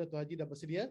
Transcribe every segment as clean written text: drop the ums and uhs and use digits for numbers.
Tuan Haji dah bersedia.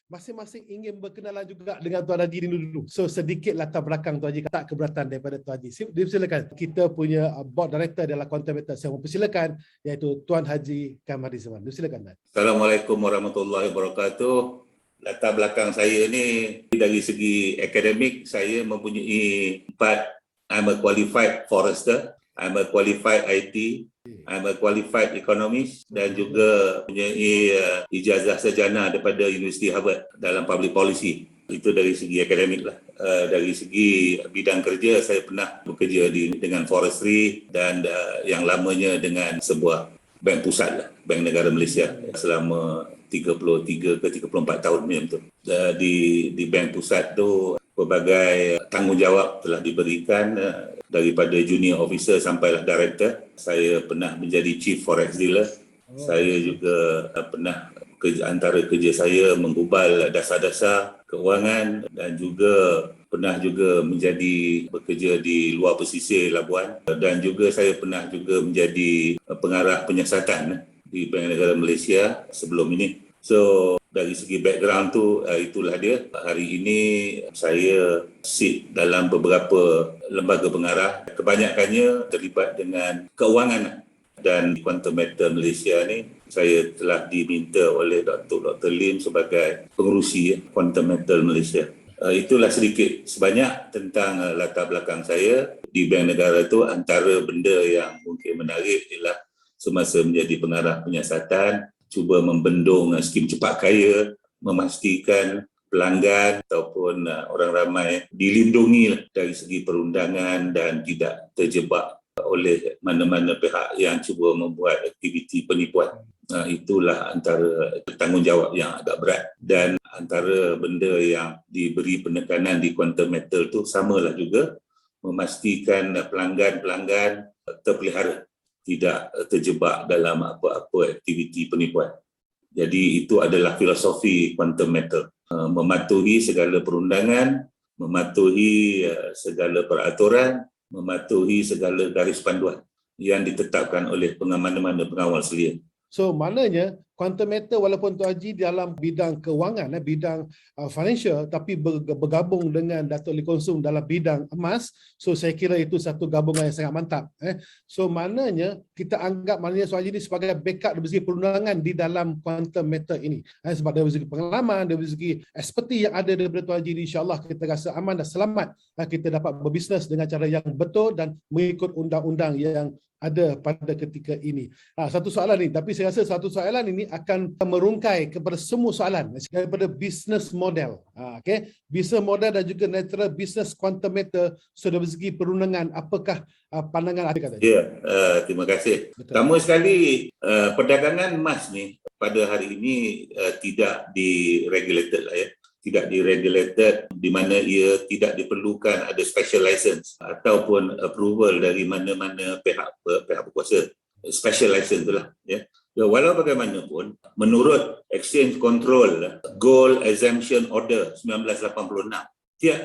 Masing-masing ingin berkenalan juga dengan Tuan Haji ini dulu. So sedikit latar belakang Tuan Haji, tak keberatan daripada Tuan Haji. Silakan. Kita punya board director dalam Quantum Metal. Saya mempersilakan iaitu Tuan Haji Kamari Zaman. Silakan. Assalamualaikum warahmatullahi wabarakatuh. Latar belakang saya ni dari segi akademik, saya mempunyai 4. I'm a qualified forester, I'm a qualified IT, I'm a qualified economist dan juga mempunyai ijazah sarjana daripada Universiti Harvard dalam public policy. Itu dari segi akademik lah. Dari segi bidang kerja, saya pernah bekerja dengan forestry dan yang lamanya dengan sebuah bank pusat lah, Bank Negara Malaysia selama 33 ke 34 tahun macam tu. Di bank pusat tu pelbagai tanggungjawab telah diberikan daripada junior officer sampailah director. Saya pernah menjadi chief forex dealer. Saya juga pernah antara kerja saya menggubal dasar-dasar keuangan dan juga pernah juga bekerja di luar pesisir Labuan dan juga saya pernah juga menjadi pengarah penyiasatan di Bank Negara Malaysia sebelum ini. So dari segi background tu itulah dia. Hari ini saya sit dalam beberapa lembaga pengarah, kebanyakannya terlibat dengan keuangan. Dan di Quantum Metal Malaysia ni saya telah diminta oleh Dr. Lim sebagai pengerusi Quantum Metal Malaysia. Itulah sedikit sebanyak tentang latar belakang saya di Bank Negara tu. Antara benda yang mungkin menarik ialah semasa menjadi pengarah penyiasatan, cuba membendung skim cepat kaya, memastikan pelanggan ataupun orang ramai dilindungi dari segi perundangan dan tidak terjebak oleh mana-mana pihak yang cuba membuat aktiviti penipuan. Itulah antara tanggungjawab yang agak berat dan antara benda yang diberi penekanan di Quantum Metal tu samalah juga memastikan pelanggan-pelanggan terpelihara, tidak terjebak dalam apa-apa aktiviti penipuan. Jadi itu adalah filosofi Quantum Metal. Mematuhi segala perundangan, mematuhi segala peraturan, mematuhi segala garis panduan yang ditetapkan oleh mana-mana pengawal selia. So maknanya Quantum Metal walaupun Tuan Haji dalam bidang kewangan, bidang financial, tapi bergabung dengan Datuk Lee Kong Soong dalam bidang emas. So saya kira itu satu gabungan yang sangat mantap. So maknanya kita anggap maknanya Tuan Haji ini sebagai backup dari segi perundangan di dalam Quantum Metal ini. Sebab dari segi pengalaman, dari segi eksperti yang ada daripada Tuan Haji ini, insyaAllah kita rasa aman dan selamat kita dapat berbisnes dengan cara yang betul dan mengikut undang-undang yang ada pada ketika ini. Satu soalan ni, tapi saya rasa satu soalan ini akan merungkai kepada semua soalan daripada business model. Okay? Business model dan juga natural business Quantum Metal dari segi perundangan, apakah pandangan anda kata? Ya, terima kasih. Pertama sekali, perdagangan emas ni pada hari ini tidak diregulated lah ya. Tidak diregulated di mana ia tidak diperlukan ada special license ataupun approval dari mana-mana pihak berkuasa. Special license itulah ya. Walau bagaimanapun menurut Exchange Control Gold Exemption Order 1986,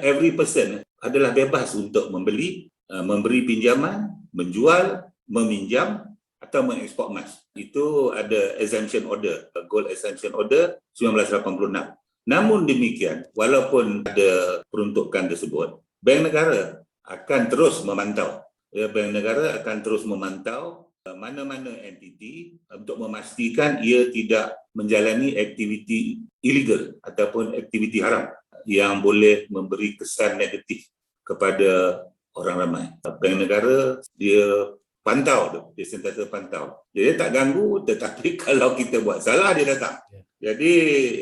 every person adalah bebas untuk membeli, memberi pinjaman, menjual, meminjam atau mengekspor emas. Itu ada exemption order, Gold Exemption Order 1986. Namun demikian, walaupun ada peruntukan tersebut, Bank Negara akan terus memantau. Bank Negara akan terus memantau mana-mana entiti untuk memastikan ia tidak menjalani aktiviti illegal ataupun aktiviti haram yang boleh memberi kesan negatif kepada orang ramai. Bank Negara dia pantau, dia sentiasa pantau. Dia tak ganggu, tetapi kalau kita buat salah dia datang. Jadi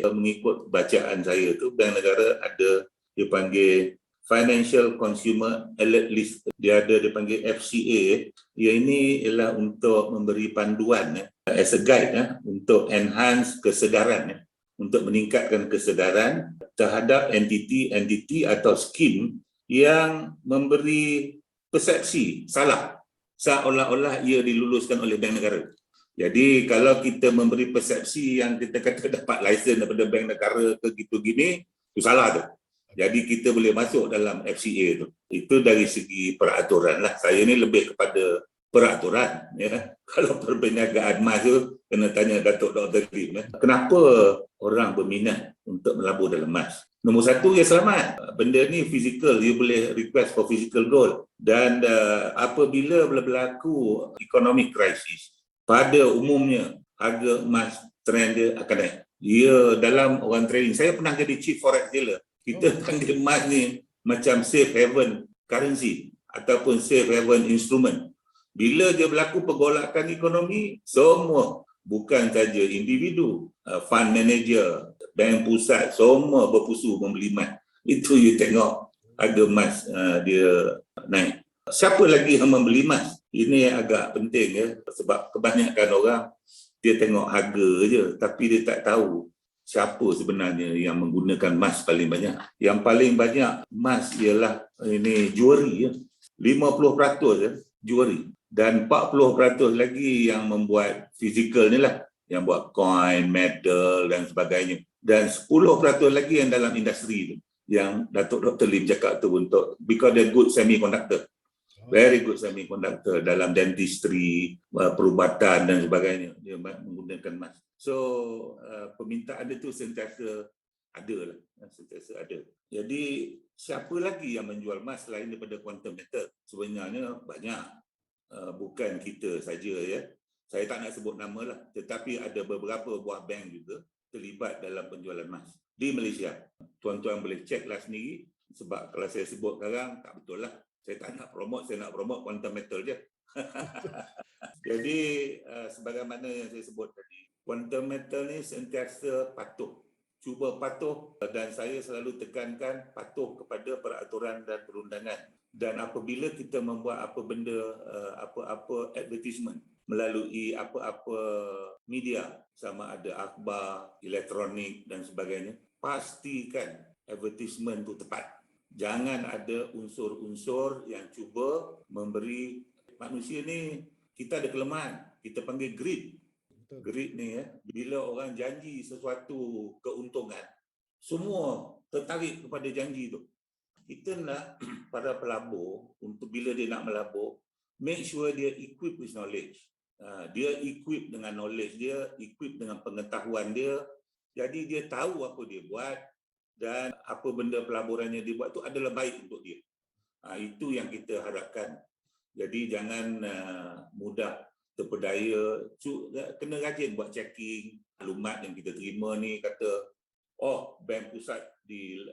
mengikut bacaan saya tu, Bank Negara ada dipanggil Financial Consumer Alert List. Dia dipanggil FCA. Ia ini ialah untuk memberi panduan as a guide untuk enhance kesedaran, untuk meningkatkan kesedaran terhadap entiti atau skim yang memberi persepsi salah seolah-olah ia diluluskan oleh Bank Negara. Jadi kalau kita memberi persepsi yang kita kata dapat lesen daripada Bank Negara ke gitu gini, itu salah tu. Jadi kita boleh masuk dalam FCA tu. Itu dari segi peraturan lah. Saya ni lebih kepada peraturan. Ya. Kalau perniagaan emas tu kena tanya Datuk Dr. Lim. Kenapa orang berminat untuk melabur dalam emas? Nombor satu, ia selamat. Benda ni fizikal, you boleh request for physical gold. Dan apabila berlaku economic crisis, pada umumnya harga emas trend dia akan naik. Dia dalam orang trading, saya pernah jadi chief forex dealer. Kita panggil emas ni macam safe haven currency ataupun safe haven instrument. Bila dia berlaku pergolakan ekonomi, semua bukan saja individu, fund manager, bank pusat, semua berpusu membeli emas. Itu you tengok harga emas dia naik. Siapa lagi yang membeli emas? Ini yang agak penting ya, sebab kebanyakan orang dia tengok harga je, tapi dia tak tahu siapa sebenarnya yang menggunakan emas paling banyak. Yang paling banyak emas ialah ini jewelry ya. 50% je jewelry. Dan 40% lagi yang membuat fizikal ni lah, yang buat coin, metal dan sebagainya. Dan 10% lagi yang dalam industri tu, yang Datuk Dr. Lim cakap tu untuk because they're good semiconductor. Very good semiconductor dalam dentistry, perubatan dan sebagainya. Dia menggunakan emas. So, permintaan itu sentiasa ada lah. Sentiasa ada. Jadi, siapa lagi yang menjual emas selain daripada quantum metal? Sebenarnya banyak. Bukan kita saja ya. Saya tak nak sebut nama lah. Tetapi ada beberapa buah bank juga terlibat dalam penjualan emas di Malaysia. Tuan-tuan boleh ceklah sendiri. Sebab kalau saya sebut sekarang, tak betul lah. Saya tak nak promote, saya nak promote quantum metal je. Jadi, sebagaimana yang saya sebut tadi, quantum metal ni sentiasa patuh. Cuba patuh, dan saya selalu tekankan patuh kepada peraturan dan perundangan. Dan apabila kita membuat apa benda, apa-apa advertisement melalui apa-apa media, sama ada akhbar, elektronik dan sebagainya, pastikan advertisement tu tepat. Jangan ada unsur-unsur yang cuba memberi manusia ni, kita ada kelemahan, kita panggil greed. Greed ni ya, bila orang janji sesuatu keuntungan, semua tertarik kepada janji tu. Kita nak para pelabur, untuk bila dia nak melabur, make sure dia equip with knowledge. Dia equip dengan knowledge dia, equip dengan pengetahuan dia. Jadi dia tahu apa dia buat dan apa benda pelaburannya dia buat tu adalah baik untuk dia. Itu yang kita harapkan. Jadi jangan mudah terpedaya, kena rajin buat checking. Maklumat yang kita terima ni kata, oh, bank pusat di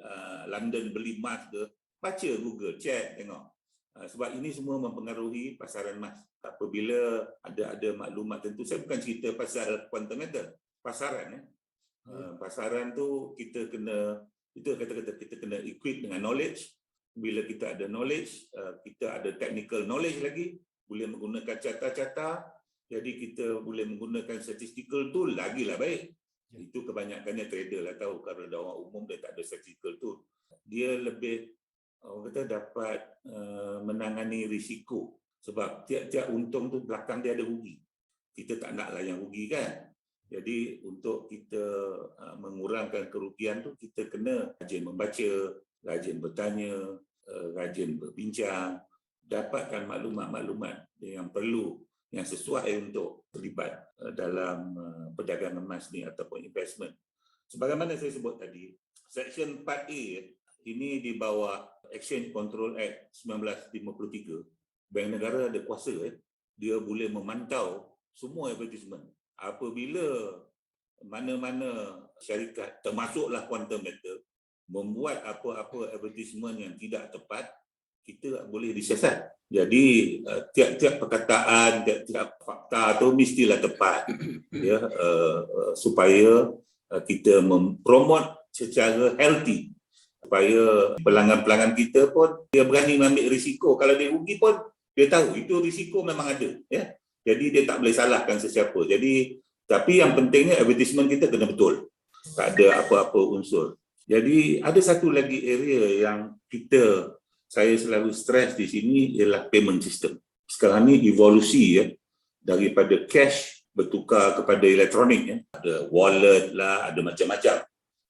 London beli emas ke? Baca Google, check, tengok. Sebab ini semua mempengaruhi pasaran emas. Apabila ada maklumat tentu, saya bukan cerita pasal quantum metal, pasaran ya. Pasaran tu kita kena, itu kata-kata kita kena equip dengan knowledge. Bila kita ada knowledge, kita ada technical knowledge lagi, boleh menggunakan carta-carta, jadi kita boleh menggunakan statistical tool, lagilah baik. Itu kebanyakannya trader lah tahu. Kalau ada orang umum dia tak ada statistical tool. Dia lebih orang kata dapat menangani risiko. Sebab tiap-tiap untung tu belakang dia ada rugi. Kita tak naklah yang rugi kan. Jadi untuk kita mengurangkan kerugian tu, kita kena rajin membaca, rajin bertanya, rajin berbincang, dapatkan maklumat-maklumat yang perlu, yang sesuai untuk terlibat dalam perdagangan emas ni ataupun investment. Sebagaimana saya sebut tadi, Section 4A ini di bawah Exchange Control Act 1953, bank negara ada kuasa, dia boleh memantau semua advertisement. Apabila mana-mana syarikat, termasuklah quantum metal, membuat apa-apa advertisement yang tidak tepat, kita boleh disiasat. Jadi tiap-tiap perkataan, tiap-tiap fakta tu mestilah tepat ya, supaya kita mempromot secara healthy, supaya pelanggan-pelanggan kita pun dia berani mengambil risiko. Kalau dia rugi pun dia tahu itu risiko memang ada ya. Jadi dia tak boleh salahkan sesiapa. Jadi tapi yang pentingnya advertisement kita kena betul. Tak ada apa-apa unsur. Jadi ada satu lagi area yang saya selalu stres di sini ialah payment system. Sekarang ni evolusi ya, daripada cash bertukar kepada elektronik ya. Ada wallet lah, ada macam-macam.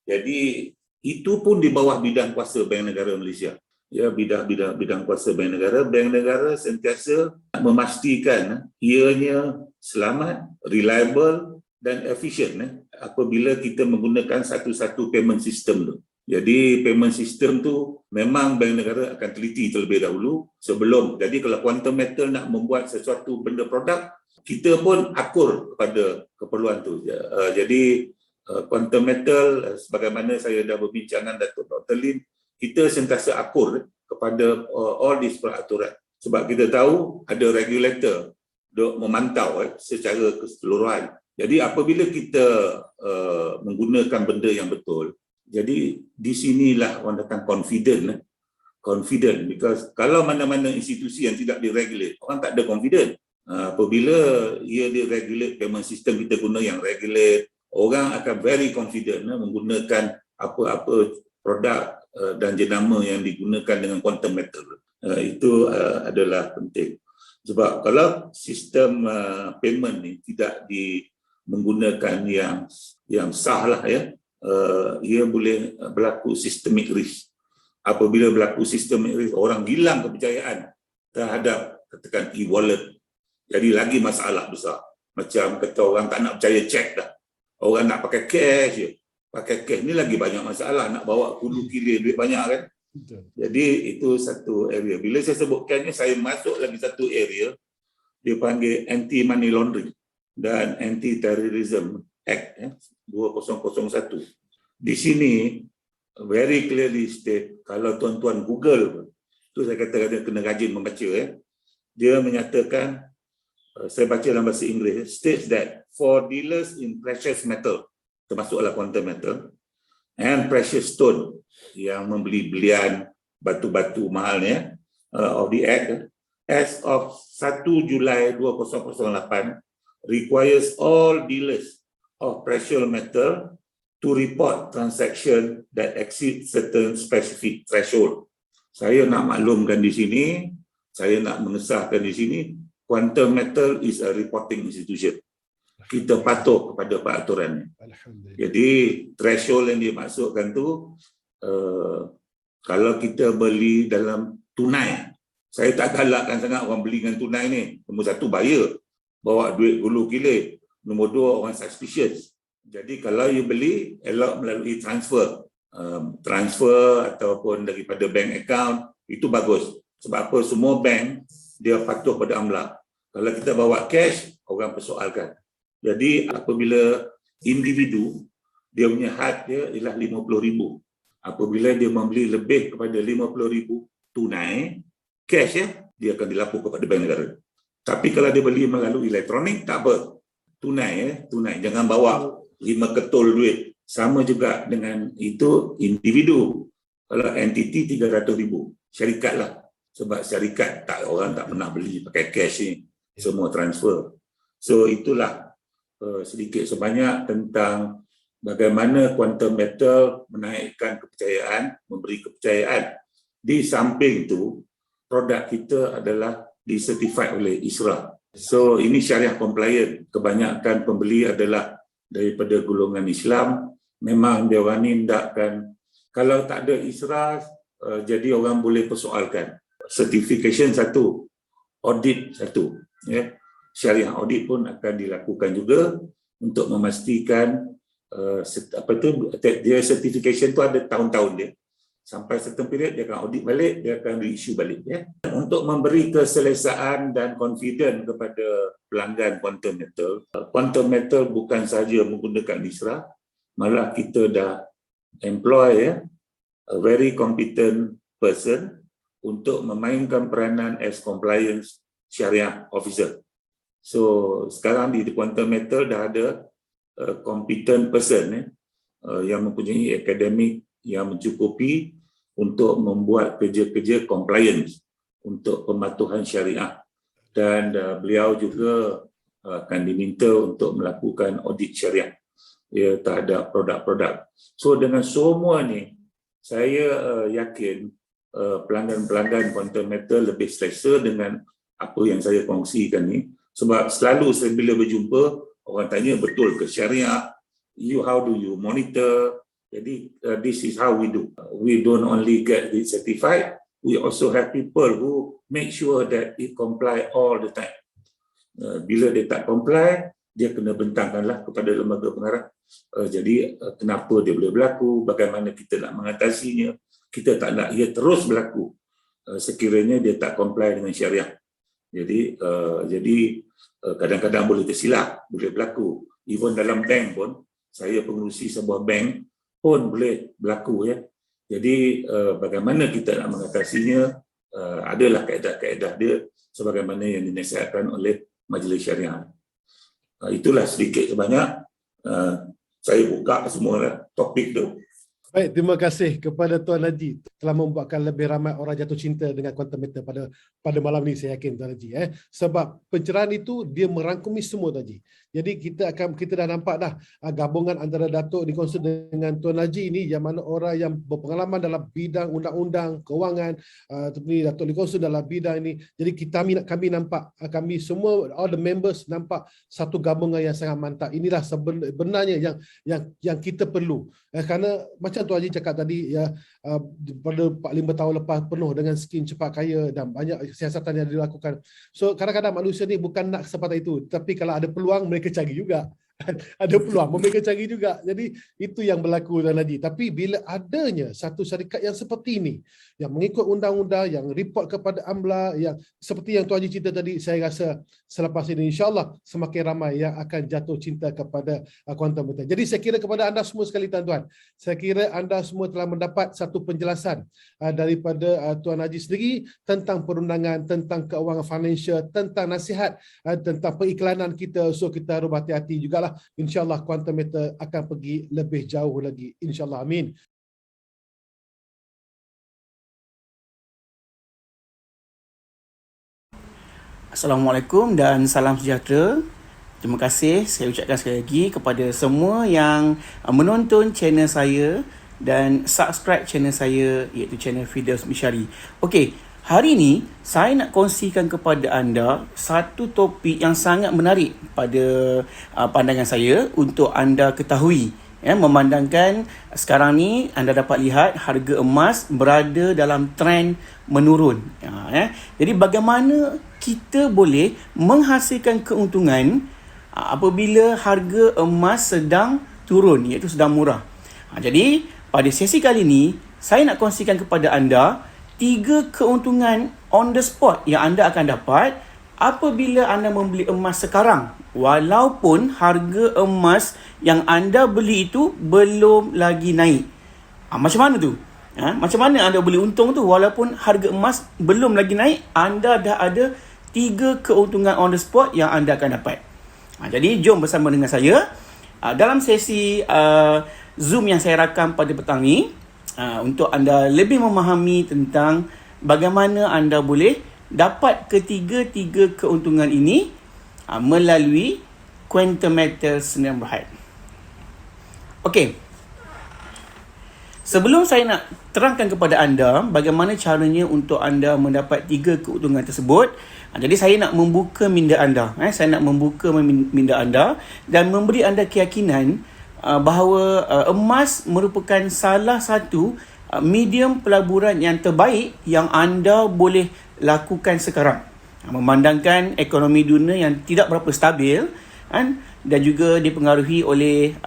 Jadi itu pun di bawah bidang kuasa Bank Negara Malaysia. Ya, bidang kuasa Bank Negara sentiasa memastikan ianya selamat, reliable dan efisien apabila kita menggunakan satu-satu payment system tu. Jadi payment system tu memang bank negara akan teliti terlebih dahulu sebelum. Jadi kalau Quantum Metal nak membuat sesuatu benda produk, kita pun akur kepada keperluan tu. Jadi Quantum Metal, sebagaimana saya dah berbincang dengan Datuk Dr. Lim, kita sentiasa akur kepada all these peraturan. Sebab kita tahu ada regulator duk memantau secara keseluruhan. Jadi apabila kita menggunakan benda yang betul, jadi di sinilah orang datang confident, because kalau mana-mana institusi yang tidak diregulate, orang tak ada confident. Apabila ia diregulate, payment system kita guna yang regulate, orang akan very confident menggunakan apa-apa produk dan jenama yang digunakan dengan Quantum Metal. Itu adalah penting. Sebab kalau sistem payment ni tidak menggunakan yang sah lah ia boleh berlaku systemic risk. Apabila berlaku systemic risk, orang hilang kepercayaan terhadap katakan e-wallet. Jadi lagi masalah besar. Macam kata orang tak nak percaya cek dah. Orang nak pakai cash je. Pakai cash ni lagi banyak masalah. Nak bawa hulu kilir duit banyak kan. Jadi itu satu area. Bila saya sebut cash ni, saya masuk lagi satu area. Dia panggil Anti-Money Laundering dan Anti-Terrorism Act 2001. Di sini very clearly state, kalau tuan-tuan Google, tu saya kata kena rajin membaca. Dia menyatakan, saya baca dalam bahasa Inggeris, states that for dealers in precious metal, termasuklah quantum metal, and precious stone, yang membeli belian batu-batu mahalnya of the act, as of 1 Julai 2008, requires all dealers of precious metal to report transaction that exceed certain specific threshold. Saya nak maklumkan di sini, saya nak mengesahkan di sini, Quantum Metal is a reporting institution. Kita patuh kepada peraturannya. Jadi threshold yang dimaksudkan tu, kalau kita beli dalam tunai, saya tak galakkan sangat orang beli dengan tunai ni. Nombor satu, bayar, bawa duit hulu kilir. Nombor dua, orang suspicious. Jadi kalau you beli, elok melalui transfer ataupun daripada bank account, itu bagus. Sebab apa? Semua bank dia patuh pada amla. Kalau kita bawa cash, orang persoalkan. Jadi apabila individu, dia punya had dia ialah 50,000. Apabila dia membeli lebih kepada 50,000 tunai, cash dia akan dilaporkan kepada bank negara. Tapi kalau dia beli melalui elektronik, tak apa. Tunai, tunai. Jangan bawa 5 ketul duit. Sama juga dengan itu individu. Kalau entiti 300,000. Syarikat lah. Sebab syarikat orang tak pernah beli pakai cash ni. Semua transfer. So itulah sedikit sebanyak tentang bagaimana Quantum Metal menaikkan kepercayaan, memberi kepercayaan. Di samping itu, produk kita adalah disertified oleh ISRA. So ini syariah compliant. Kebanyakan pembeli adalah daripada golongan Islam. Memang dia orang ni hendakkan, kalau tak ada ISRA, jadi orang boleh persoalkan. Certification satu, audit satu. Syariah audit pun akan dilakukan juga untuk memastikan dia certification tu ada tahun-tahun dia. Sampai certain period dia akan audit balik, dia akan reissue balik. Untuk memberi keselesaan dan confident kepada pelanggan Quantum Metal, Quantum Metal bukan sahaja menggunakan ISRA, malah kita dah employ a very competent person untuk memainkan peranan as compliance syariah officer. So sekarang di Quantum Metal dah ada competent person yang mempunyai akademik yang mencukupi untuk membuat kerja-kerja compliance untuk pematuhan syariah, dan beliau juga akan diminta untuk melakukan audit syariah terhadap produk-produk. So dengan semua ni, saya yakin pelanggan-pelanggan Quantum Metal lebih selesa dengan apa yang saya kongsikan ni, sebab selalu saya bila berjumpa orang tanya, betul ke syariah, how do you monitor? Jadi this is how we do. We don't only get it certified, we also have people who make sure that it comply all the time. Bila dia tak comply, dia kena bentangkanlah kepada lembaga pengarah. Jadi kenapa dia boleh berlaku, bagaimana kita nak mengatasinya. Kita tak nak ia terus berlaku sekiranya dia tak comply dengan syariah. Jadi kadang-kadang boleh tersilap, boleh berlaku. Even dalam bank pun, saya pengurusi sebuah bank pun boleh berlaku ya. Jadi bagaimana kita nak mengatasinya, adalah kaedah-kaedah dia sebagaimana yang dinasihatkan oleh Majlis Syariah. Itulah sedikit sebanyak saya buka semua topik tu. Baik, terima kasih kepada Tuan Haji telah membuatkan lebih ramai orang jatuh cinta dengan quantum meter pada malam ini, saya yakin Tuan Haji. Sebab pencerahan itu dia merangkumi semua Tuan Haji. Jadi kita dah nampak dah gabungan antara Datuk dikonsult dengan Tuan Haji ini, yang mana orang yang berpengalaman dalam bidang undang-undang, kewangan, Datuk dikonsult dalam bidang ini. Jadi kami nampak, kami semua all the members nampak satu gabungan yang sangat mantap. Inilah sebenarnya yang kita perlu. Kerana macam Tuan Haji cakap tadi ya, pada 4-5 tahun lepas penuh dengan skim cepat kaya dan banyak siasatan yang dilakukan. So kadang-kadang manusia ni bukan nak kesempatan itu, tapi kalau ada peluang mereka cari juga. Ada peluang mereka cari juga. Jadi itu yang berlaku Tuan Haji. Tapi bila adanya satu syarikat yang seperti ini, yang mengikut undang-undang, yang report kepada AMLA, yang seperti yang Tuan Haji cerita tadi, saya rasa selepas ini insya-Allah semakin ramai yang akan jatuh cinta kepada quantum meter. Jadi saya kira kepada anda semua sekali tuan-tuan, saya kira anda semua telah mendapat satu penjelasan daripada Tuan Haji sendiri tentang perundangan, tentang keuangan financial, tentang nasihat, tentang periklanan kita. So kita harus berhati-hati jugalah. InsyaAllah quantum meter akan pergi lebih jauh lagi. InsyaAllah. Amin. Assalamualaikum dan salam sejahtera. Terima kasih saya ucapkan sekali lagi kepada semua yang menonton channel saya dan subscribe channel saya, iaitu channel Firdaus Mishari. Okey, hari ini saya nak kongsikan kepada anda satu topik yang sangat menarik pada pandangan saya untuk anda ketahui. Memandangkan sekarang ni anda dapat lihat harga emas berada dalam trend menurun. Jadi bagaimana kita boleh menghasilkan keuntungan apabila harga emas sedang turun, iaitu sedang murah. Jadi pada sesi kali ini saya nak kongsikan kepada anda 3 keuntungan on the spot yang anda akan dapat apabila anda membeli emas sekarang, walaupun harga emas yang anda beli itu belum lagi naik. Macam mana tu? Macam mana anda boleh untung tu walaupun harga emas belum lagi naik? Anda dah ada 3 keuntungan on the spot yang anda akan dapat. Jadi jom bersama dengan saya dalam sesi Zoom yang saya rakam pada petang ni, untuk anda lebih memahami tentang bagaimana anda boleh dapat ketiga-tiga keuntungan ini melalui quantum meter Sdn Bhd. Okey. Sebelum saya nak terangkan kepada anda bagaimana caranya untuk anda mendapat 3 keuntungan tersebut, jadi saya nak membuka minda anda. Saya nak membuka minda anda dan memberi anda keyakinan bahawa emas merupakan salah satu medium pelaburan yang terbaik yang anda boleh lakukan sekarang. Memandangkan ekonomi dunia yang tidak berapa stabil dan juga dipengaruhi oleh